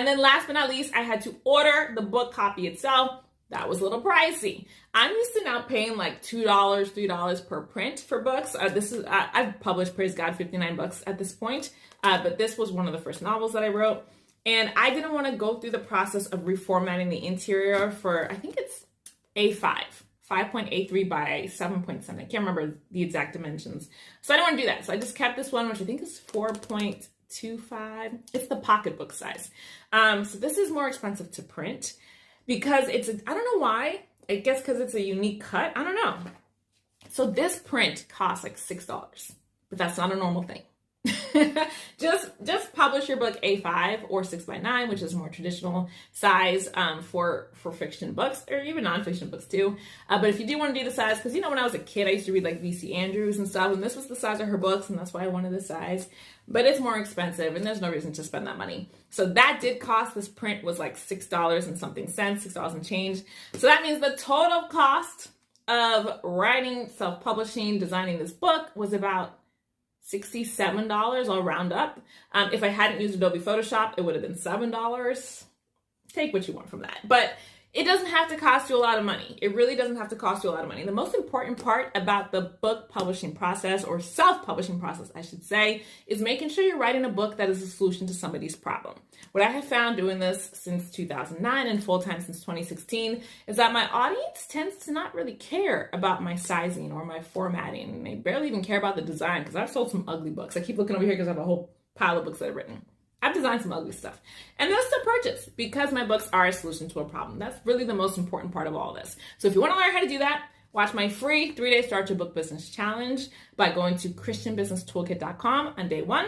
And then last but not least, I had to order the book copy itself. That was a little pricey. I'm used to now paying like $2, $3 per print for books. I've published, praise God, 59 books at this point. But this was one of the first novels that I wrote. And I didn't want to go through the process of reformatting the interior for, I think it's A5. 5.83 by 7.7. I can't remember the exact dimensions. So I don't want to do that. So I just kept this one, which I think is 4.25. It's the pocketbook size. So this is more expensive to print because I don't know why. I guess because it's a unique cut. I don't know. So this print costs like $6, but that's not a normal thing. just publish your book A5 or 6x9, which is more traditional size for fiction books or even nonfiction books too. But if you do want to do the size, because when I was a kid, I used to read like V.C. Andrews and stuff, and this was the size of her books, and that's why I wanted this size. But it's more expensive, and there's no reason to spend that money. So that did cost. This print was like $6 and something cents, $6 and change. So that means the total cost of writing, self-publishing, designing this book was about $67, I'll round up. If I hadn't used Adobe Photoshop, it would have been $7. Take what you want from that. But it doesn't have to cost you a lot of money. It really doesn't have to cost you a lot of money. The most important part about the book publishing process, or self-publishing process, I should say, is making sure you're writing a book that is a solution to somebody's problem. What I have found doing this since 2009 and full-time since 2016 is that my audience tends to not really care about my sizing or my formatting. They barely even care about the design, because I've sold some ugly books. I keep looking over here because I have a whole pile of books that I've written. I've designed some ugly stuff. And they'll still purchase because my books are a solution to a problem. That's really the most important part of all this. So if you want to learn how to do that, watch my free 3-day Start Your Book Business Challenge by going to christianbusinesstoolkit.com on day 1.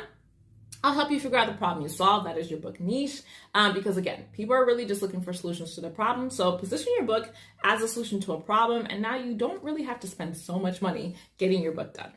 I'll help you figure out the problem you solve. That is your book niche. Because again, people are really just looking for solutions to their problem. So position your book as a solution to a problem. And now you don't really have to spend so much money getting your book done.